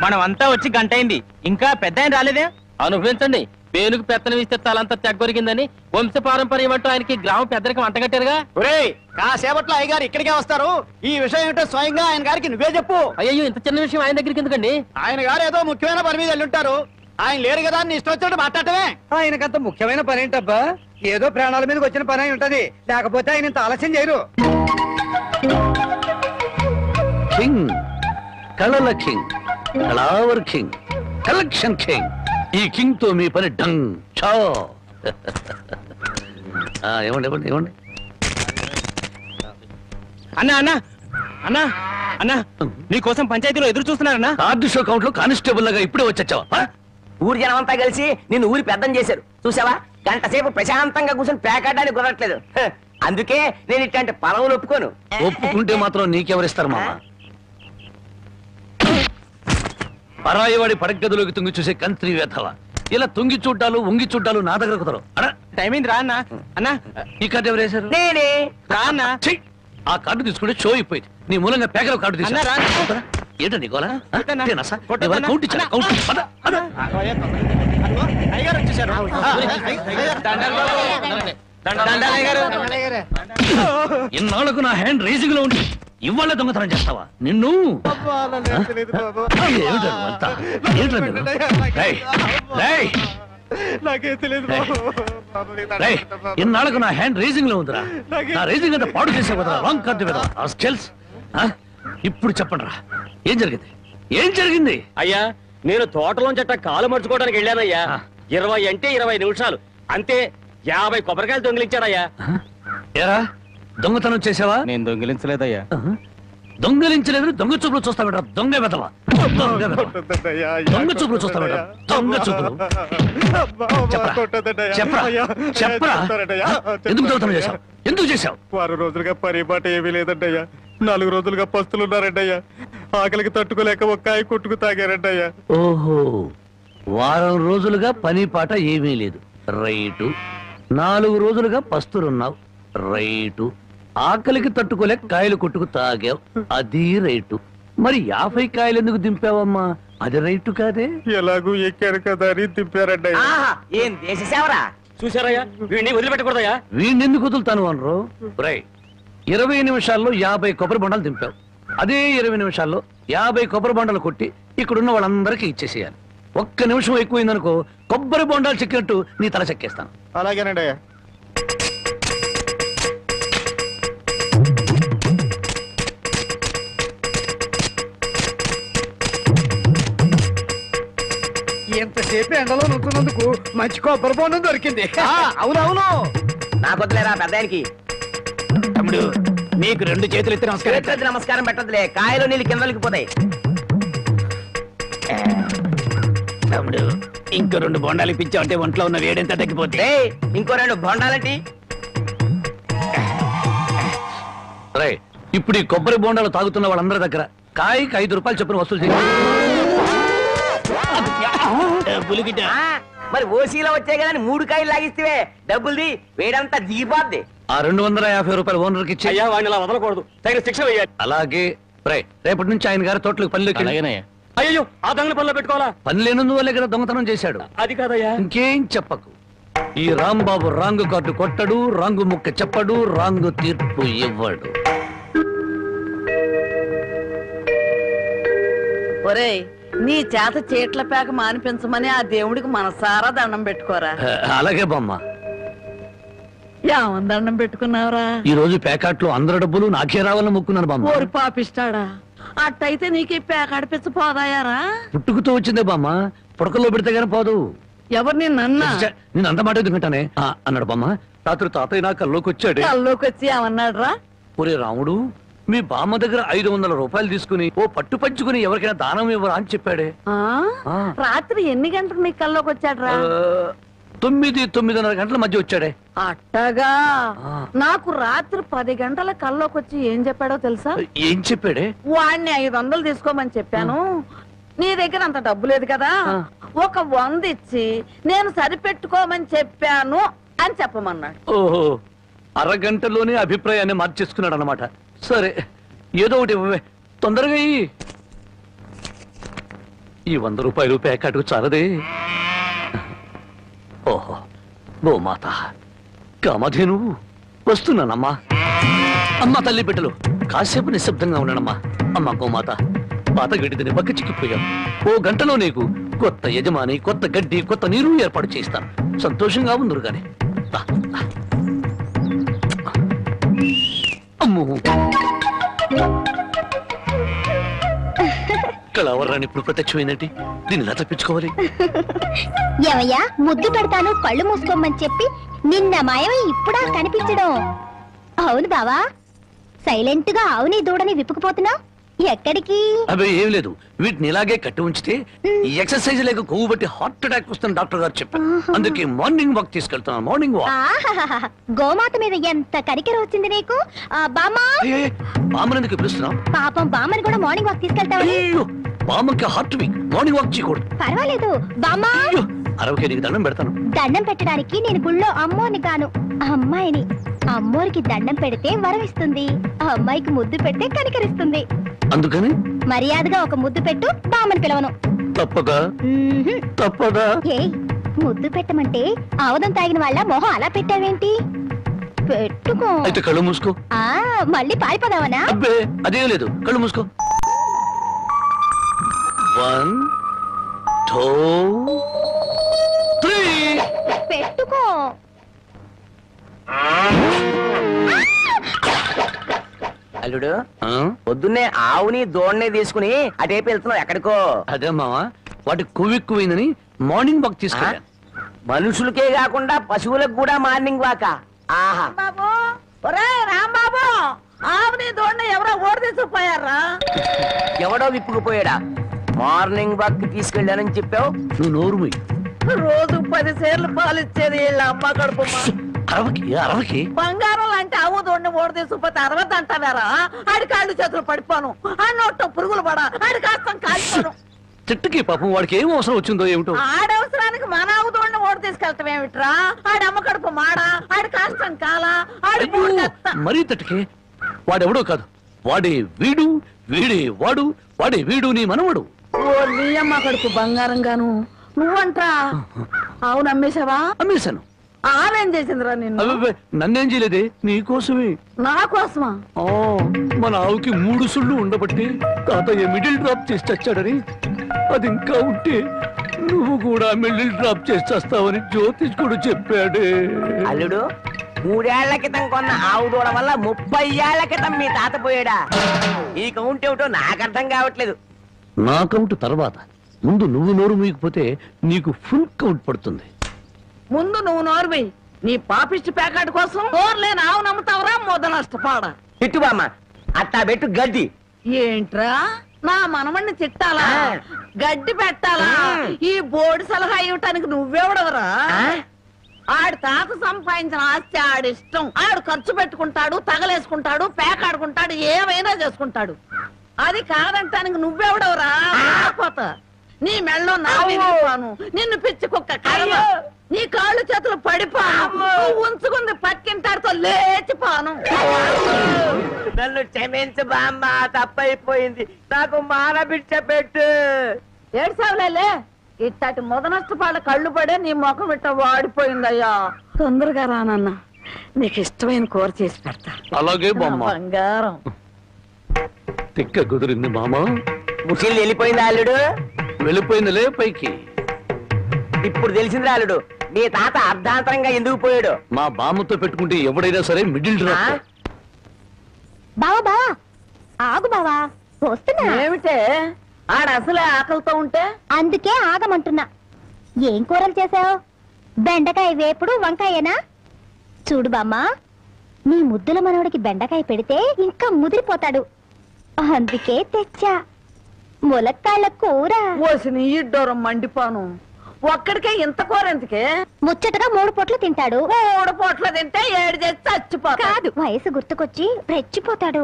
మనం అంతా వచ్చి గంట అయింది, ఇంకా పెద్ద ఆయన రాలేదే. అనుభవించండి, పేనుకు పెత్తనం ఇస్తే తలంతా తెగ్గొరిగిందని వంశ పారంపర్యం అంటూ ఆయనకి గ్రామ పెద్దరికం అంటగట్టారుగా. కాసేపట్లో అయ్యగారు ఇక్కడికే వస్తారు. ఈ విషయం ఏంటో స్వయంగా ఆయన గారికి నువ్వే చెప్పు. అయ్యో, ఇంత చిన్న విషయం ఆయన దగ్గరికి ఎందుకండి? ఆయన గారు ఏదో ముఖ్యమైన పని మీద వెళ్ళుంటారు. ఆయన లేరు కదా అని ఇష్టం వచ్చినట్టు మాట్లాడటమే. ఆయనకంత ముఖ్యమైన పని ఏంటబ్బా? ఏదో ప్రాణాల మీదకి వచ్చిన పని అయి ఉంటది, లేకపోతే ఆయన ఇంత ఆలస్యం చేయరు. కింగ్, కళల కింగ్, కళావర్ కింగ్, కలెక్షన్ కింగ్. ఈ కింగ్ తో మీ పని డంగ్ చో. ఇవ్వండి ఇవ్వండి ఇవ్వండి. అన్నా అన్నా అన్నా అన్నా, నీకోసం పంచాయతీలో ఎదురు చూస్తున్నారన్నా. కార్డు షో కౌంట్ లో కానిస్టేబుల్ లాగా ఇప్పుడే వచ్చావా? ఊరి జనం అంతా కలిసి నిన్ను ఊరి పెద్దం చేశారు చూసావా. గంట సేపు ప్రశాంతంగా కూర్చొని పేకాడడానికి కుదరట్లేదు. అందుకే నేను ఇట్లాంటి పొలవులు ఒప్పుకోను. ఒప్పుకుంటే మాత్రం నీకెవరిస్తారు మామ? పరాయివాడి పడగదిలోకి తుంగి చూసే కంత్రి వేధవ. ఇలా తుంగి చూడ్డాలు ఉంగి చూడ్డాలు నా దగ్గర కుదరవు. టైం అయింది, రా అన్నా. అన్నా, ఈ కార్డు ఎవరు వేశారు? నేనే. రా అన్నా. ఆ కార్డు తీసుకుంటే షో అయిపోయింది. నీ మూలంగా పేకలో కార్డు అన్నా, రా. తీసుకున్నా. ఏంటండి గోలా? కొట్టన్నా. కౌంట్ ఇచ్చారా? కౌంట్. అయ్యగారు వచ్చేసారు. ఇన్నాళ్లకు నా హ్యాండ్ రేసింగ్ లో ఉండి ఇవాళ దొంగతనం చేస్తావా? నిన్ను ఇన్నాళ్లకు నా హ్యాండ్ రేసింగ్ లో ఉందిరా. నా రేసింగ్ అంతా పాడు చేసే కదా. రాంగ్ కార్డు కదా. ఇప్పుడు చెప్పండి రా, ఏం జరిగింది? ఏం జరిగింది? అయ్యా, నేను తోటలోంచి అట్ట కాలు మర్చుకోవడానికి వెళ్ళానయ్యా. 20 అంటే 20 నిమిషాలు అంతే. 50 కొబ్బరికాయలు దొంగిలించాడయ్యా. ఏరా, దొంగతనం చేసావా? నేను దొంగిలించలేదయ్యా. దొంగలించలేదు, దొంగ చూపులు చూస్తావేట. దొంగ వెదవా, దొంగ చూపులు చూస్తావేట. దొంగ చూపులు. చెప్పరా, ఎందుకు దొంగతనం చేశావు? ఎందుకు చేశావు? 6 రోజులుగా పరిపాట ఏమీ లేదంటయ్యా. 4 రోజులుగా పస్తులున్నారంటయ్యా. ఆకలికి తట్టుకోలేక ఒక్కాయ కొట్టుకు తాగారంటయ్యా. ఓహో, వారం రోజులుగా పని పాట ఏమీ లేదు. రైటు. 4 రోజులుగా పస్తులున్నావు. రైటు. ఆకలికి తట్టుకోలేక కాయలు కొట్టుకు తాగావు. అది రైటు. మరి 50 కాయలు ఎందుకు దింపావమ్మా? అది రైటు కాదే. ఎలాగూ ఎక్కారు కదా అని దింపారంటయ్యా. ఏం దేశ సేవరా? చూసారయ్యా, వీడిని వదిలిపెట్టకూడదయ్యా. వీణెందుకు వదులుతాను అనరు? రై, 20 నిమిషాల్లో 50 కొబ్బరి బొండాలు దింపావు. అదే 20 నిమిషాల్లో 50 కొబ్బరి బొండాలు కొట్టి ఇక్కడున్న వాళ్ళందరికీ ఇచ్చేసేయాలి. 1 నిమిషం ఎక్కువైందనుకో, కొబ్బరి బొండాలు చెక్కినట్టు నీ తల చెక్కేస్తాను. అలాగేనండి అయ్యా. ఎంతసేపు ఎండలో నుంచున్నందుకు మంచి కొబ్బరి బొండం దొరికింది. అవునవును, నాకు వద్దులేరా పెద్దానికి. తమ్ముడు, నీకు 2 చేతులు ఎత్తి నమస్కారం. నమస్కారం పెట్టదులే, కాయలు నీళ్ళు కిందలకి పోతాయి. తమ్ముడు, ఇంకో 2 బొండాలు ఇప్పించావంటే ఒంట్లో ఉన్న వేడెంత తగ్గిపోతే. ఇంకో 2 బొండాలంటి. రై, ఇప్పుడు ఈ కొబ్బరి బొండాలు తాగుతున్న వాళ్ళందరి దగ్గర కాయకి 5 రూపాయలు చొప్పున వసూలు చేయాలి. మరి ఓసీలో వచ్చాయి కదా 3 కాయలు లాగిస్తే డబ్బుల్ది వేడంతా దిగిపోద్ది. ఆ 250 రూపాయలు ఓనర్కి ఇచ్చి. అయ్యా, వాడిని అలా వదలకూడదు, తగిన శిక్ష వేయాలి. అలాగే. రై, రేపటి నుంచి ఆయన గారి తోటలకు పనిలోకి. అయ్యో, ఆ దొంగల పనిలో పెట్టుకోవాలా? పని లేనందువల్లే కదా దొంగతనం చేశాడు. అది కాదయ్యా. ఇంకేం చెప్పకు. ఈ రాంబాబు రాంగు కార్డు కొట్టడు, రాంగు ముక్క చెప్పడు, రాంగు తీర్పు ఇవ్వడు. ఒరేయ్, నీ చేత చీట్ల పేక మానిపించమని ఆ దేవుడికి మనసారా దండం పెట్టుకోరా. అలాగే బామ్మ. ఏమని దండం పెట్టుకున్నావురా? ఈ రోజు ప్యాకెట్లో అందరి డబ్బులు నాకే రావాలని మొక్కున్నాను బామ్మ. ఓరి పాపిస్తాడా, అట్టయితే నీకు పేకాడిపించ పోదాయారా? పుట్టుకుతో వచ్చిందే బామ్మ, పుడకల్లో పెడితే గానీ పోదు. ఎవరు నిన్నన్నా? నేను అంత మాట ఎందుకంటానే అన్నాడు బామ్మ. రాత్రి తాతయ్య నా కల్లోకి వచ్చాడు. కల్లోకి వచ్చి ఏమన్నాడు రా? ఒరే రాముడు, మీ బామ్మ దగ్గర 500 రూపాయలు తీసుకుని ఓ పట్టు పంచుకుని ఎవరికైనా దానం ఇవ్వరా అని చెప్పాడే. రాత్రి ఎన్ని గంటలకు నీ కల్లోకి వచ్చాడు రా? 9-9:30 గంటల మధ్య వచ్చాడే. అట్టగా. నాకు రాత్రి 10 గంటల కల్లోకి వచ్చి ఏం చెప్పాడో తెలుసా? ఏం చెప్పాడే? వాడిని 500 తీసుకోమని చెప్పాను. నీ దగ్గర అంత డబ్బు లేదు కదా, ఒక 100 ఇచ్చి నేను సరిపెట్టుకోమని చెప్పాను అని చెప్పమన్నాడు. ఓహో, అరగంటలోనే అభిప్రాయాన్ని మార్చేసుకున్నాడు అనమాట. సరే, ఏదో ఒకటి ఇవ్వవే, తొందరగా ఇయ్యి. ఈ 100 రూపాయలు ప్యాకెట్కు చాలదే. ఓహో, గోమాత కామధేను వస్తున్నానమ్మా. అమ్మా తల్లి బిడ్డలు కాసేపు నిశ్శబ్దంగా ఉన్నానమ్మా. అమ్మా గోమాత, పాత గడ్డిని పక్క చిక్కిపోయాం. ఓ గంటలో నీకు కొత్త యజమాని, కొత్త గడ్డి, కొత్త నీరు ఏర్పాటు చేస్తాను. సంతోషంగా ఉందరు గాని. అమ్మో, కళావరాన్ని ఇప్పుడు ప్రత్యక్షమైనట్టు దీన్ని ఎలా తప్పించుకోవాలి? ఏమయ్యా, ముద్దు పెడతాను కళ్ళు మూసుకోమని చెప్పి నిన్న మాయమై ఇప్పుడా కనిపించడం? అవును బావా, సైలెంట్ గా ఆవుని దూడని విప్పుకుపోతున్నావు, ఎక్కడికి? అవి ఏం లేదు, వీటిని ఇలాగే కట్టి ఉంచితే ఈ ఎక్సర్సైజ్ లేక కొవ్వు బట్టి హార్ట్ అటాక్ వస్తుంది డాక్టర్ గారు చెప్పారు. అందుకే మార్నింగ్ వాక్ తీసుకెళ్తున్నాను. Morning walk. ఆహాహాహా, గోమాత మీద ఎంత కనికెర వచ్చింది నీకు. బామ్మా, బామ్మనందుకు పిలుస్తున్నాం. పాపం బామ్మని కూడా మార్నింగ్ వాక్ తీసుకెళ్తావని. బామ్మకి హార్ట్ వీక్, మార్నింగ్ వాక్ చేయకూడదు. పర్వాలేదు బామ్మా, అరవకే నీకు దండం పెడతాను. దండం పెట్టడానికి నేను గుళ్ళో అమ్మోని కాను, అమ్మాయిని. అమ్మోరికి దండం పెడితే వరం ఇస్తుంది, అమ్మాయికి ముద్దు పెడితే కనికరిస్తుంది. అందుకని మర్యాదగా ఒక ముద్దు పెట్టు, బామ్మని పిలవను. తప్పదా? తప్పదా? ఏ ముద్దు పెట్టమంటే ఆవదం తాగిన వాళ్ళ మొహం అలా పెట్టావేంటి? పెట్టుకో. అయితే కళ్ళు మూసుకో. మళ్ళీ పారిపోదావనా? అబ్బే అదేం లేదు, కళ్ళు మూసుకో. 1 2 3 పెట్టుకో. అల్లుడు, పొద్దున్నే ఆవుని దోణ్ణి తీసుకుని అటేపు వెళ్తున్నావు, ఎక్కడికో? అదే మావా, వాటి కొవ్వెక్కువైందని మార్నింగ్ వాక్ తీసుకెళ్ళా. మనుషులకే కాకుండా పశువులకు కూడా మార్నింగ్ వాకా? ఆహా. బాబు, ఒరే రాంబాబు, ఆవుని దోడిని ఎవరో ఓడి తీసుకుపోయారా? ఎవడో విప్పుకుపోయాడా? మార్నింగ్ వాక్ తీసుకెళ్ళానని చెప్పావు. నువ్వు నోరు మూయి. రోజు 10 సేర్లు పాలిచ్చేది వీళ్ళ అమ్మ కడుపు. అరవకి బంగారం లాంటి ఆవు దోడిని ఓడి తీసుకుపోతే 60 అంటావారా? ఆడి కాళ్ళు చేతులు పడిపోను, ఆ నోట్లో పురుగులు పడ, ఆడి కాస్తం కాలిపోను. చెట్టుకి పాపం వాడికి ఏం అవసరం వచ్చిందో ఏమిటో. ఆడవసరానికి మన ఆవు దోడిని ఓడి తీసుకెళ్తాం ఏమిట్రా? ఆడి అమ్మ కడుపు మాడా, ఆడి కాస్తం కాలా, ఆడి మరీ తట్టుకే. వాడెవడో కాదు, వాడే వీడు, వీడే వాడు, వాడే వీడు నీ మనవడు. నీ అమ్మ కడుపు బంగారం గాను. నువ్వంట్రా ఆవు నమ్మేశావా? అమ్మేశాను. ఆవేం చేసిందిరా నిన్ను? నన్నేం చేయలేదే, నీకోసమే. నా కోసమా? మన ఆవుకి 3 సుళ్ళు ఉండబట్టి తాతయ్య మిడిల్ డ్రాప్ చేసి చచ్చాడని, అది ఇంకా ఉంటే నువ్వు కూడా మిడిల్ డ్రాప్ చేసి చేస్తావని జ్యోతిష్కుడు చెప్పాడే. అల్లుడు, 3 ఏళ్ల క్రితం కొన్న ఆవు దూడ వల్ల 30 ఏళ్ల క్రితం మీ తాత పోయాడా? ఈ కౌంట్ ఏమిటో నాకు అర్థం కావట్లేదు. నా కౌంట్ తర్వాత, ముందు నువ్వు నోరు మూయకపోతే నీకు ఫుల్ కౌంట్ పడుతుంది. ముందు నువ్వు నోర్వి. నీ పాపిష్టి ప్యాకెట్ కోసం నోర్లేని ఆవు నమ్ముతావరా? మొద నష్టపాడ. తిట్టు బామ్మ, అట్టా పెట్టు గడ్డి. ఏంట్రా నా మనమణ్ణి తిట్టాలా? గడ్డి పెట్టాలా? ఈ బోర్డు సలహా ఇవ్వటానికి నువ్వెవడవరా? ఆడి తాత సంపాదించిన ఆస్తి ఆడిష్టం. ఆడు ఖర్చు పెట్టుకుంటాడు, తగలేసుకుంటాడు, పేకాడుకుంటాడు, ఏమైనా చేసుకుంటాడు. అది కాదంటానికి నువ్వెవడవరా? నీ మెళ్ళో నా విరిగిపోను, నిన్ను పిచ్చి కుక్క కర్మ, నీ కాళ్ళు చేతులు పడిపోను, ఉంచుకుంది పక్కింటాడుతో లేచిపోను. నన్ను క్షమించు బామ్మ, తప్పైపోయింది, నాకు మానబిడ్డ పెట్టు. ఏడ్సావులే, ఇట్టటి మొద నష్టపాళ్ళ కళ్ళు పడే నీ ముఖం ఇట్ట వాడిపోయిందయ్యా. తొందరగా రానన్నా, నీకు ఇష్టమైన కూర చేసి పెడతా. అలాగే బంగారం. తిక్క కుదిరింది మామా. ముసిల్ వెళ్ళిపోయింది అల్లుడు. వెళ్ళిపోయిందిలే పైకి. ఇప్పుడు తెలిసింది అల్లుడు, నీ తాత అర్ధాంతరంగా ఎందుకు పోయాడు. మా బామ్మతో పెట్టుకుంటే ఎవడైనా సరే మిడిల్ డ్రాప్. బావా బావా, ఆగు బావా, వస్తున్నా. ఏమిటే ఆడ అసలే ఆకలితో ఉంటే? అందుకే ఆగమంటున్నా. ఏం కూరలు చేసావు? బెండకాయ వేపుడు, వంకాయేనా? చూడు బామ్మా, నీ ముద్దుల మనవడికి బెండకాయ పెడితే ఇంకా ముదిరిపోతాడు, అందుకే తెచ్చా ములక్కాళ్ళ కూర. ఓసిని ఇడ్డోరం మండిపోను. ఒక్కడికే ఇంత కూర ఎందుకే? ముచ్చటగా 3 పూట్లు తింటాడు. 3 పూట్లు తింటే 7 చేసి చచ్చిపోతాడు. కాదు, వయసు గుర్తుకొచ్చి రెచ్చిపోతాడు.